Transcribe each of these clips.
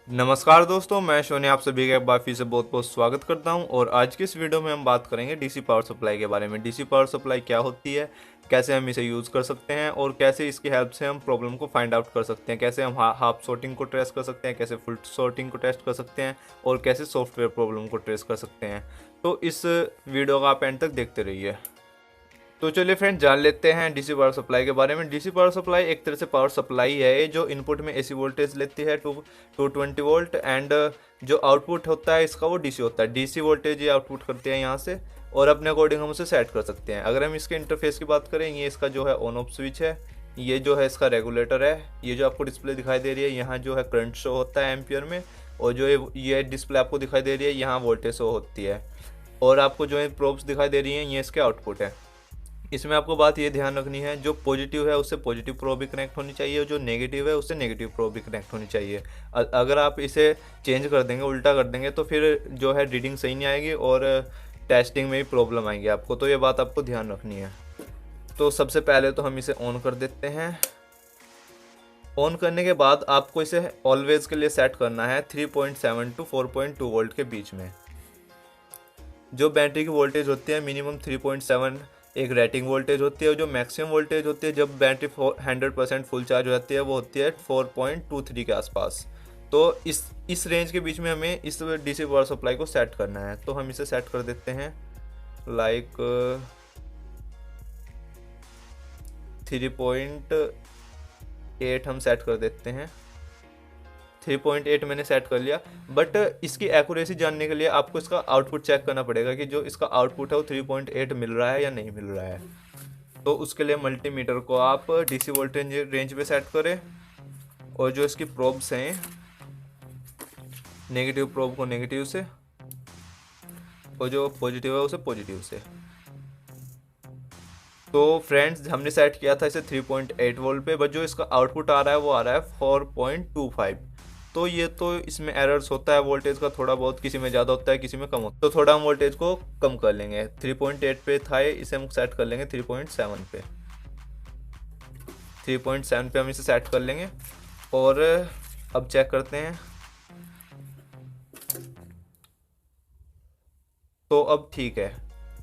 नमस्कार दोस्तों, मैं शोनी आप सभी का एक बार फिर से बहुत बहुत स्वागत करता हूं। और आज की इस वीडियो में हम बात करेंगे डीसी पावर सप्लाई के बारे में। डीसी पावर सप्लाई क्या होती है, कैसे हम इसे यूज़ कर सकते हैं और कैसे इसकी हेल्प से हम प्रॉब्लम को फाइंड आउट कर सकते हैं, कैसे हम हाफ सॉर्टिंग को ट्रेस कर सकते हैं, कैसे फुल सॉर्टिंग को टेस्ट कर सकते हैं और कैसे सॉफ्टवेयर प्रॉब्लम को ट्रेस कर सकते हैं। तो इस वीडियो का आप एंड तक देखते रहिए। तो चलिए फ्रेंड, जान लेते हैं डीसी पावर सप्लाई के बारे में। डीसी पावर सप्लाई एक तरह से पावर सप्लाई है जो इनपुट में एसी वोल्टेज लेती है 220 वोल्ट, एंड जो आउटपुट होता है इसका वो डीसी होता है। डीसी वोल्टेज ये आउटपुट करते हैं यहाँ से और अपने अकॉर्डिंग हम उसे सेट कर सकते हैं। अगर हम इसके इंटरफेस की बात करें, ये इसका जो है ऑन ऑफ स्विच है, ये जो है इसका रेगुलेटर है, ये जो आपको डिस्प्ले दिखाई दे रही है यहाँ जो है करंट शो होता है एम्पियर में, और जो ये डिस्प्ले आपको दिखाई दे रही है यहाँ वोल्टेज शो होती है, और आपको जो है प्रोब्स दिखाई दे रही हैं ये इसके आउटपुट है। इसमें आपको बात ये ध्यान रखनी है, जो पॉजिटिव है उससे पॉजिटिव प्रोब भी कनेक्ट होनी चाहिए और जो नेगेटिव है उससे नेगेटिव प्रोब भी कनेक्ट होनी चाहिए। अगर आप इसे चेंज कर देंगे, उल्टा कर देंगे, तो फिर जो है रीडिंग सही नहीं आएगी और टेस्टिंग में भी प्रॉब्लम आएगी आपको। तो ये बात आपको ध्यान रखनी है। तो सबसे पहले तो हम इसे ऑन कर देते हैं। ऑन करने के बाद आपको इसे ऑलवेज के लिए सेट करना है 3.7 टू 4.2 वोल्ट के बीच में। जो बैटरी की वोल्टेज होती है मिनिमम 3.7 एक रेटिंग वोल्टेज होती है, और जो मैक्सिमम वोल्टेज होती है जब बैटरी 100% फुल चार्ज हो जाती है वो होती है 4.23 के आसपास। तो इस रेंज के बीच में हमें इस डीसी पावर सप्लाई को सेट करना है। तो हम इसे सेट कर देते हैं लाइक 3.8 हम सेट कर देते हैं। 3.8 मैंने सेट कर लिया, बट इसकी एक्यूरेसी जानने के लिए आपको इसका आउटपुट चेक करना पड़ेगा कि जो इसका आउटपुट है वो 3.8 मिल रहा है या नहीं मिल रहा है। तो उसके लिए मल्टीमीटर को आप डीसी वोल्टेज रेंज पे सेट करें, और जो इसकी प्रोब्स हैं नेगेटिव प्रोब को नेगेटिव से और जो पॉजिटिव है उसे पॉजिटिव से। तो फ्रेंड्स, हमने सेट किया था इसे 3.8 वोल्ट पे, बट जो इसका आउटपुट आ रहा है वो आ रहा है 4.25। तो ये तो इसमें एरर्स होता है वोल्टेज का थोड़ा बहुत, किसी में ज़्यादा होता है किसी में कम होता है। तो थोड़ा हम वोल्टेज को कम कर लेंगे। 3.8 पे था इसे हम सेट कर लेंगे 3.7 पे। 3.7 पे हम इसे सेट कर लेंगे और अब चेक करते हैं। तो अब ठीक है,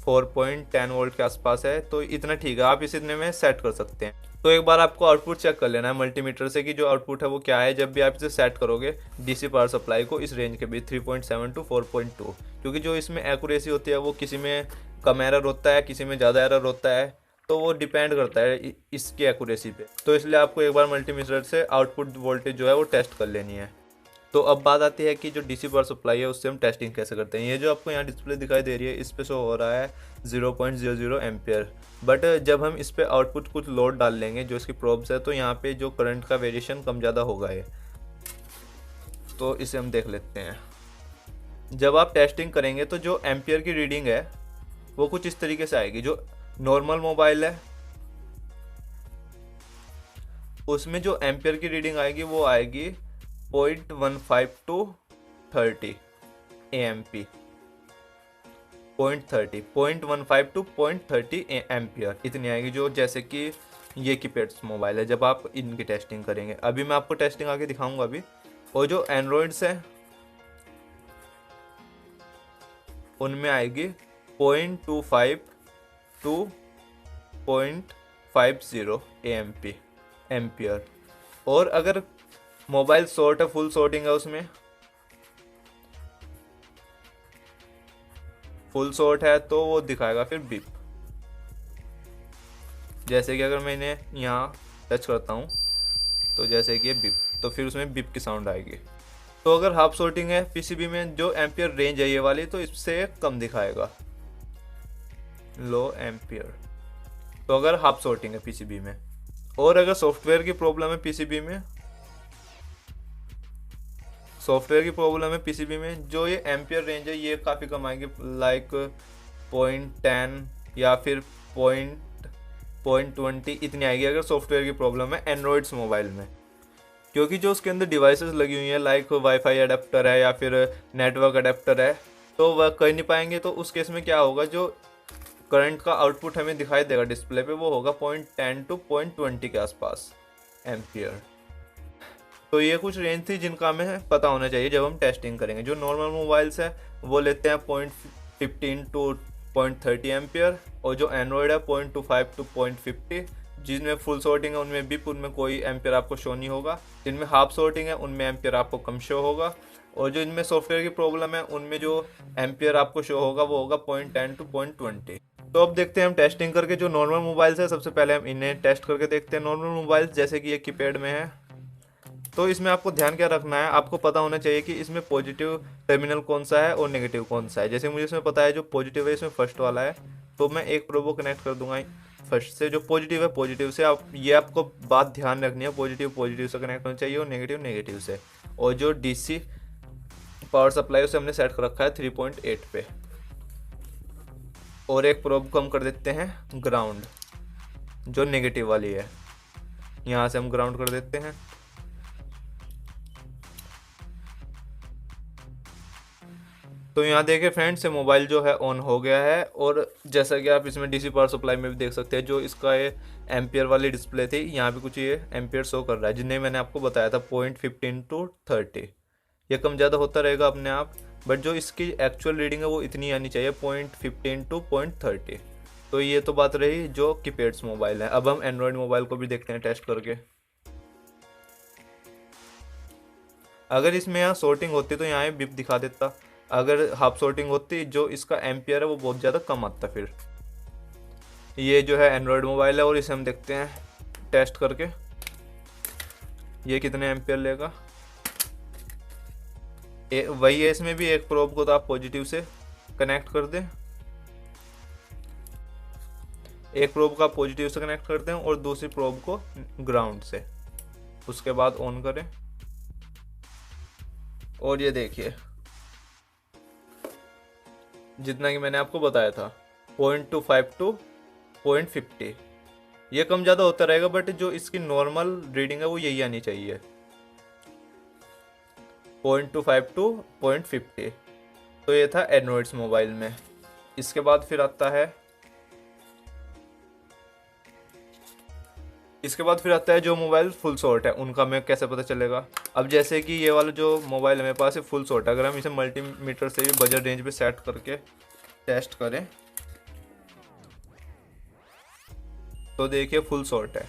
4.10 वोल्ट के आसपास है, तो इतना ठीक है, आप इस इतने में सेट कर सकते हैं। तो एक बार आपको आउटपुट चेक कर लेना है मल्टीमीटर से कि जो आउटपुट है वो क्या है जब भी आप इसे सेट करोगे डीसी पावर सप्लाई को इस रेंज के बीच 3.7 टू 4.2, क्योंकि जो इसमें एक्यूरेसी होती है वो किसी में कम एरर होता है किसी में ज़्यादा एरर होता है, तो वो डिपेंड करता है इसकी एक्यूरेसी पे। तो इसलिए आपको एक बार मल्टीमीटर से आउटपुट वोल्टेज जो है वो टेस्ट कर लेनी है। तो अब बात आती है कि जो डीसी पावर सप्लाई है उससे हम टेस्टिंग कैसे करते हैं। ये जो आपको यहाँ डिस्प्ले दिखाई दे रही है इस पे शो हो रहा है 0.00 एम्पियर, बट जब हम इस पे आउटपुट कुछ लोड डाल लेंगे जो इसकी प्रोब्स है तो यहाँ पे जो करंट का वेरिएशन कम ज़्यादा होगा ये। तो इसे हम देख लेते हैं। जब आप टेस्टिंग करेंगे तो जो एम्पियर की रीडिंग है वो कुछ इस तरीके से आएगी। जो नॉर्मल मोबाइल है उसमें जो एम्पियर की रीडिंग आएगी वो आएगी 0.15 टू 30 AMP। 0.15 टू 0.30 एम्पियर इतनी आएगी, जो जैसे कि ये कीपैड्स मोबाइल है जब आप इनकी टेस्टिंग करेंगे। अभी मैं आपको टेस्टिंग आगे दिखाऊंगा अभी। और जो एंड्रॉइड्स हैं उनमें आएगी 0.25 टू 0.50 AMP एम्पियर। और अगर मोबाइल शॉर्ट है, फुल शॉर्टिंग है, उसमें फुल शॉर्ट है तो वो दिखाएगा फिर बिप। जैसे कि अगर मैंने यहाँ टच करता हूँ तो जैसे कि ये बिप, तो फिर उसमें बिप की साउंड आएगी। तो अगर हाफ शॉर्टिंग है पीसीबी में जो एम्पियर रेंज है ये वाली, तो इससे कम दिखाएगा, लो एम्पियर। तो अगर हाफ शॉर्टिंग है पीसीबी में। और अगर सॉफ्टवेयर की प्रॉब्लम है पीसीबी में, जो ये एम्पियर रेंज है ये काफ़ी कम आएगी, लाइक 0.10 या फिर 0.20 इतनी आएगी अगर सॉफ्टवेयर की प्रॉब्लम है एंड्रॉइड्स मोबाइल में। क्योंकि जो उसके अंदर डिवाइसेस लगी हुई हैं लाइक वाईफाई अडेप्टर है या फिर नेटवर्क अडेप्टर है, तो वह कर नहीं पाएंगे। तो उस केस में क्या होगा, जो करंट का आउटपुट हमें दिखाई देगा डिस्प्ले पे वो होगा 0.10 टू 0.20 के आसपास एम्पियर। तो ये कुछ रेंज थी जिनका हमें पता होना चाहिए जब हम टेस्टिंग करेंगे। जो नॉर्मल मोबाइल्स है वो लेते हैं 0.15 टू 0.30 एम्पियर, और जो एंड्रॉयड है 0.25 टू 0.50। जिनमें फुल सॉर्टिंग है उनमें बिप, उनमें कोई एम्पियर आपको शो नहीं होगा। जिनमें हाफ सॉर्टिंग है उनमें एम्पियर आपको कम शो होगा, और जो इनमें सॉफ्टवेयर की प्रॉब्लम है उनमें जो एम्पियर आपको शो होगा वो होगा 0.10 टू 0.20। तो अब देखते हैं हम टेस्टिंग करके जो नॉर्मल मोबाइल्स है। सबसे पहले हम इन्हें टेस्ट करके देखते हैं। नॉर्मल मोबाइल्स जैसे कि ये कीपैड में है, तो इसमें आपको ध्यान क्या रखना है, आपको पता होना चाहिए कि इसमें पॉजिटिव टर्मिनल कौन सा है और नेगेटिव कौन सा है। जैसे मुझे इसमें पता है जो पॉजिटिव है इसमें फर्स्ट वाला है, तो मैं एक प्रोब को कनेक्ट कर दूंगा फर्स्ट से। जो पॉजिटिव है पॉजिटिव से, आप ये आपको बात ध्यान रखनी है, पॉजिटिव पॉजिटिव से कनेक्ट होना चाहिए और नेगेटिव नेगेटिव से। और जो डीसी पावर सप्लाई उसे हमने सेट कर रखा है 3.8 पे। और एक प्रोब को हम कर देते हैं ग्राउंड, जो नेगेटिव वाली है, यहाँ से हम ग्राउंड कर देते हैं। तो यहाँ देखिए फ्रेंड्स, से मोबाइल जो है ऑन हो गया है। और जैसा कि आप इसमें डीसी पावर सप्लाई में भी देख सकते हैं, जो इसका ये एम्पियर वाली डिस्प्ले थी, यहाँ पे कुछ ये एम्पियर शो कर रहा है, जिन्हें मैंने आपको बताया था 0.15 टू 30। ये कम ज़्यादा होता रहेगा अपने आप, बट जो इसकी एक्चुअल रीडिंग है वो इतनी आनी चाहिए 0.15 टू 0.30। तो ये तो बात रही जो कीपैड्स मोबाइल है। अब हम एंड्रॉयड मोबाइल को भी देखते हैं टेस्ट करके। अगर इसमें यहाँ सॉर्टिंग होती तो यहाँ बिप दिखा देता, अगर हाफ सॉर्टिंग होती जो इसका एम्पियर है वो बहुत ज़्यादा कम आता। फिर ये जो है एंड्रॉयड मोबाइल है और इसे हम देखते हैं टेस्ट करके ये कितने एम्पियर लेगा। वही है, इसमें भी एक प्रोब को तो आप पॉजिटिव से कनेक्ट कर दें, एक प्रोब को आप पॉजिटिव से कनेक्ट कर दें और दूसरी प्रोब को ग्राउंड से, उसके बाद ऑन करें। और ये देखिए जितना कि मैंने आपको बताया था 0.25 टू 0.50, ये कम ज़्यादा होता रहेगा, बट जो इसकी नॉर्मल रीडिंग है वो यही आनी चाहिए 0.25 टू 0.50। तो ये था एंड्रॉइड्स मोबाइल में। इसके बाद फिर आता है जो मोबाइल फुल शॉर्ट है, उनका हमें कैसे पता चलेगा। अब जैसे कि ये वाला जो मोबाइल है मेरे पास है फुल शॉर्ट है, अगर हम इसे मल्टीमीटर से भी बजट रेंज पे सेट करके टेस्ट करें तो देखिए फुल शॉर्ट है।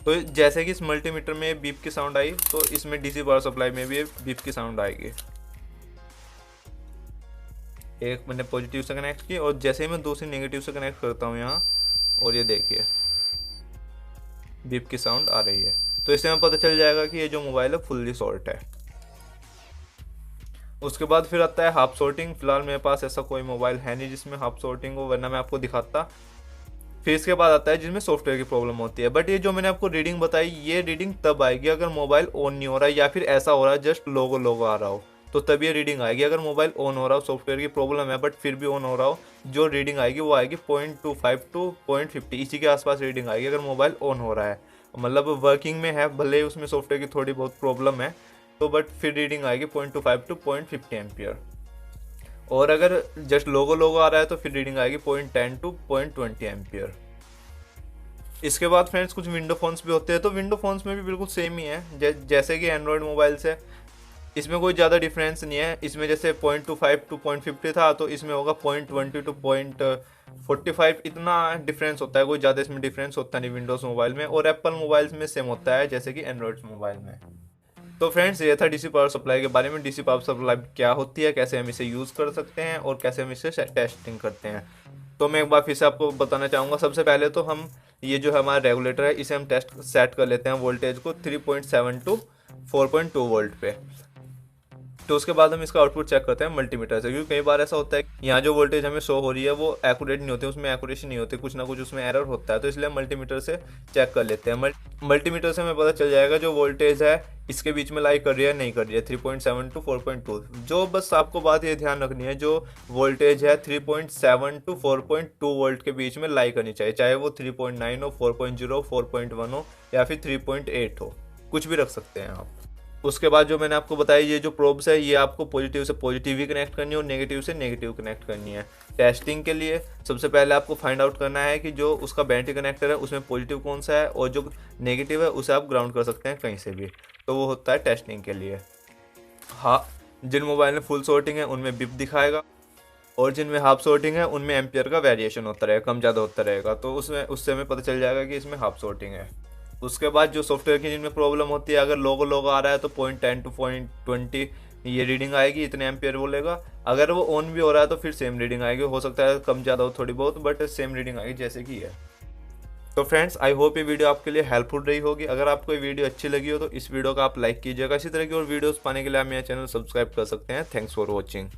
तो जैसे कि इस मल्टीमीटर में बीप की साउंड आई, तो इसमें डीसी पावर सप्लाई में भी बीप की साउंड आएगी। एक मैंने पॉजिटिव से कनेक्ट की और जैसे ही मैं दूसरी नेगेटिव से कनेक्ट करता हूँ यहाँ, और ये देखिए बीप की साउंड आ रही है। तो इससे हमें पता चल जाएगा कि ये जो मोबाइल है फुल्ली शॉर्ट है। उसके बाद फिर आता है हाफ सॉर्टिंग। फिलहाल मेरे पास ऐसा कोई मोबाइल है नहीं जिसमें हाफ सॉर्टिंग हो, वरना मैं आपको दिखाता। फिर इसके बाद आता है जिसमें सॉफ्टवेयर की प्रॉब्लम होती है। बट ये जो मैंने आपको रीडिंग बताई, ये रीडिंग तब आएगी अगर मोबाइल ऑन नहीं हो रहा है या फिर ऐसा हो रहा है जस्ट लोगो आ रहा हो, तो तब ये रीडिंग आएगी। अगर मोबाइल ऑन हो रहा हो, सॉफ्टवेयर की प्रॉब्लम है बट फिर भी ऑन हो रहा हो, जो रीडिंग आएगी वो आएगी 0.25 टू 0.50, इसी के आसपास रीडिंग आएगी अगर मोबाइल ऑन हो रहा है, मतलब वर्किंग में है, भले ही उसमें सॉफ्टवेयर की थोड़ी बहुत प्रॉब्लम है, तो बट फिर रीडिंग आएगी 0.25 टू 0.50 एम्पियर। और अगर जस्ट लोगो आ रहा है तो फिर रीडिंग आएगी 0.10 टू 0.20 एम्पियर। इसके बाद फ्रेंड्स कुछ विंडो फ़ोन्स भी होते हैं, तो विंडो फ़ोन्स में भी बिल्कुल सेम ही है जैसे कि एंड्रॉयड मोबाइल्स है। इसमें कोई ज़्यादा डिफरेंस नहीं है। इसमें जैसे 0.25 टू 0.50 था, तो इसमें होगा 0.20 टू 0.45, इतना डिफरेंस होता है। कोई ज़्यादा इसमें डिफरेंस होता नहीं विंडोज़ मोबाइल में, और एप्पल मोबाइल्स में सेम होता है जैसे कि एंड्रॉयड मोबाइल में। तो फ्रेंड्स ये था डीसी पावर सप्लाई के बारे में। डीसी पावर सप्लाई क्या होती है, कैसे हम इसे यूज़ कर सकते हैं और कैसे हम इसे टेस्टिंग करते हैं। तो मैं एक बार फिर से आपको बताना चाहूँगा। सबसे पहले तो हम ये जो हमारा रेगुलेटर है इसे हम सेट कर लेते हैं वोल्टेज को 3.7 टू 4.2 वोल्ट पे। तो उसके बाद हम इसका आउटपुट चेक करते हैं मल्टीमीटर से, क्योंकि कई बार ऐसा होता है यहाँ जो वोल्टेज हमें शो हो रही है वो एक्यूरेट नहीं होती, उसमें एक्यूरेसी नहीं होती, कुछ ना कुछ उसमें एरर होता है। तो इसलिए मल्टीमीटर से चेक कर लेते हैं। मल्टीमीटर से हमें पता चल जाएगा जो वोल्टेज है इसके बीच में लाई कर रही है नहीं कर रही है 3.7 टू 4.2। जो बस आपको बात ये ध्यान रखनी है, जो वोल्टेज है 3.7 टू 4.2 वोल्ट के बीच में लाई करनी चाहिए, चाहे वो 3.9 हो, 4.0, 4.1 हो या फिर 3.8 हो, कुछ भी रख सकते हैं आप। उसके बाद जो मैंने आपको बताया, ये जो प्रोब्स है ये आपको पॉजिटिव से पॉजिटिव ही कनेक्ट करनी है और नेगेटिव से नेगेटिव कनेक्ट करनी है। टेस्टिंग के लिए सबसे पहले आपको फाइंड आउट करना है कि जो उसका बैटरी कनेक्टर है उसमें पॉजिटिव कौन सा है, और जो नेगेटिव है उसे आप ग्राउंड कर सकते हैं कहीं से भी। तो वो होता है टेस्टिंग के लिए। हाँ, जिन मोबाइल में फुल सॉर्टिंग है उनमें बिप दिखाएगा, और जिनमें हाफ सॉर्टिंग है उनमें एम्पियर का वेरिएशन होता रहेगा, कम ज़्यादा होता रहेगा। तो उससे हमें पता चल जाएगा कि इसमें हाफ सॉर्टिंग है। उसके बाद जो सॉफ्टवेयर की जिनमें प्रॉब्लम होती है, अगर लोगो आ रहा है तो 0.10 टू 0.20 ये रीडिंग आएगी, इतने एम्पियर बोलेगा। अगर वो ऑन भी हो रहा है तो फिर सेम रीडिंग आएगी, हो सकता है कम ज़्यादा हो थोड़ी बहुत, बट सेम रीडिंग आएगी जैसे कि है। तो फ्रेंड्स, आई होप ये वीडियो आपके लिए हेल्पफुल रही होगी। अगर आपको ये वीडियो अच्छी लगी हो तो इस वीडियो का आप लाइक कीजिएगा। इसी तरह की और वीडियोस पाने के लिए आप मेरा चैनल सब्सक्राइब कर सकते हैं। Thanks for watching.